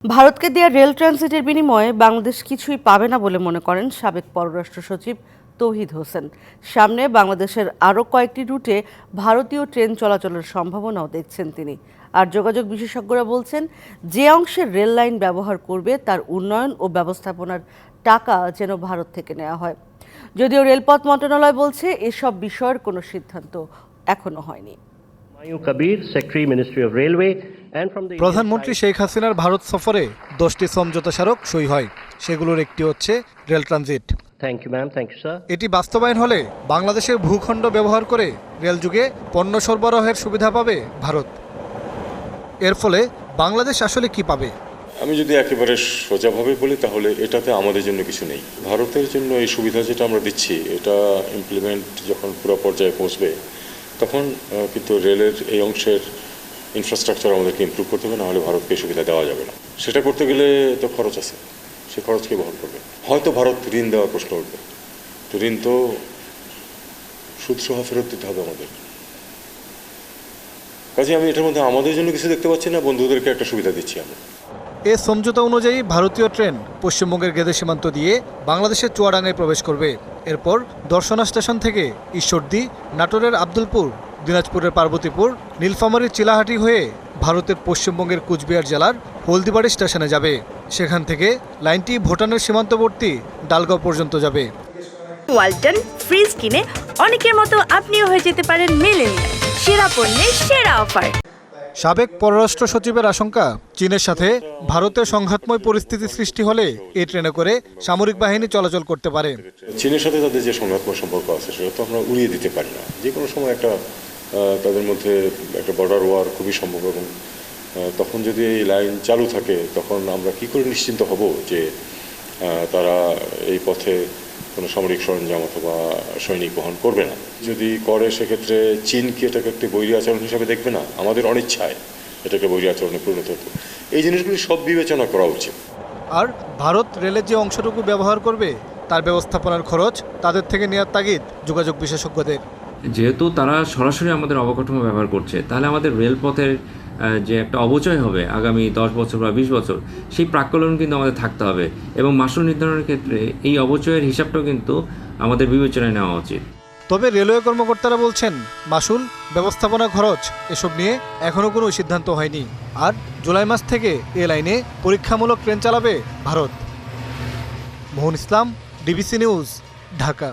ভারতকে দেয়া রেল ট্রানজিটের বিনিময়ে বাংলাদেশ কিছুই পাবে না বলে মনে করেন সাবেক পররাষ্ট্র সচিব তৌহিদ হোসেন। সামনে বাংলাদেশের আরও কয়েকটি রুটে ভারতীয় ট্রেন চলাচলের সম্ভাবনাও দেখছেন তিনি। আর যোগাযোগ বিশেষজ্ঞরা বলছেন, যে অংশের রেল লাইন ব্যবহার করবে তার উন্নয়ন ও ব্যবস্থাপনার টাকা যেন ভারত থেকে নেওয়া হয়। যদিও রেলপথ মন্ত্রণালয় বলছে এসব বিষয়ের কোনো সিদ্ধান্ত এখনো হয়নি। প্রধানমন্ত্রী শেখ হাসিনার ভারত সফরে 10টি সমঝোতা স্মারক সই হয়। সেগুলোর একটি হচ্ছে রেল ট্রানজিট। এটি বাস্তবায়ন হলে বাংলাদেশের ভূখণ্ড ব্যবহার করে রেল যুগে পণ্য সরবরাহের সুবিধা পাবে ভারত। এর ফলে বাংলাদেশ আসলে কি পাবে? আমি যদি একেবারে সোজাভাবে বলি তাহলে এটাতে আমাদের জন্য কিছু নেই। ভারতের জন্য এই সুবিধা যেটা আমরা দিচ্ছি এটা ইমপ্লিমেন্ট যখন পুরো পর্যায়ে পৌঁছবে তখন কিন্তু রেলের এই অংশের ইনফ্রাস্ট্রাকচার আমাদেরকে ইমপ্রুভ করতে হবে, নাহলে ভারতকে সুবিধা দেওয়া যাবে না। সেটা করতে গেলে তো খরচ আছে, সে খরচকে বহন করবে। হয়তো ভারত ঋণ দেওয়ার প্রশ্ন উঠবে, তো ঋণ তো সুদসহ ফেরত দিতে হবে আমাদের। কাজে আমি এটার মধ্যে আমাদের জন্য কিছু দেখতে পাচ্ছি না, বন্ধুদেরকে একটা সুবিধা দিচ্ছি আমরা। এ সমঝোতা অনুযায়ী ভারতীয় ট্রেন পশ্চিমবঙ্গের গেদে সীমান্ত দিয়ে বাংলাদেশের চুয়াডাঙ্গায় প্রবেশ করবে। এরপর দর্শনা স্টেশন থেকে ঈশ্বরদী, নাটোরের আব্দুলপুর, দিনাজপুরের পার্বতীপুর, নীলফামারীর চিলাহাটি হয়ে ভারতের পশ্চিমবঙ্গের কুচবিহার জেলার হলদিবাড়ি স্টেশনে যাবে। সেখান থেকে লাইনটি ভুটানের সীমান্তবর্তী ডালগাঁও পর্যন্ত যাবে। ওয়ালটন ফ্রিজ কিনে অনেকের মতো আপনিও হয়ে যেতে পারেন মিলেনিয়াল। সেরা পণ্যের সেরা অফার। সাবেক পররাষ্ট্র সচিবের আশঙ্কা, চীনের সাথে ভারতের সংঘাতময় পরিস্থিতি সৃষ্টি হলে এই ট্রেনে করে সামরিক বাহিনী চলাচল করতে পারে। চীনের সাথে তাদের যে সংঘাতময় সম্পর্ক আছে সেটা তো আমরা উড়িয়ে দিতে পারি না। যে কোনো সময় একটা তাদের মধ্যে একটা বর্ডার ওয়ার খুবই সম্ভব, এবং তখন যদি এই লাইন চালু থাকে তখন আমরা কি করে নিশ্চিন্ত হব যে তারা এই পথে কোনো সামরিক সরঞ্জাম অথবা সৈনিক বহন করবে না। যদি করে সেক্ষেত্রে চীন কি এটাকে একটি বৈরী আচরণ হিসাবে দেখবে না? আমাদের অনিচ্ছায় এটাকে বৈরী আচরণে পরিণত হতো। এই জিনিসগুলি সব বিবেচনা করা উচিত। আর ভারত রেলের যে অংশটুকু ব্যবহার করবে তার ব্যবস্থাপনার খরচ তাদের থেকে নেওয়ার তাগিদ যোগাযোগ বিশেষজ্ঞদের। যেহেতু তারা সরাসরি আমাদের অবকাঠামো ব্যবহার করছে, তাহলে আমাদের রেলপথের যে একটা অবচয় হবে আগামী 10 বছর বা 20 বছর, সেই প্রাক্কলন কিন্তু আমাদের থাকতে হবে, এবং মাসুল নির্ধারণের ক্ষেত্রে এই অবচয়ের হিসাবটাও কিন্তু আমাদের বিবেচনায় নেওয়া উচিত। তবে রেলওয়ে কর্মকর্তারা বলছেন, মাসুল, ব্যবস্থাপনা খরচ এসব নিয়ে এখনও কোনো সিদ্ধান্ত হয়নি। আর জুলাই মাস থেকে এ লাইনে পরীক্ষামূলক ট্রেন চালাবে ভারত। মোহন ইসলাম, ডিবিসি নিউজ, ঢাকা।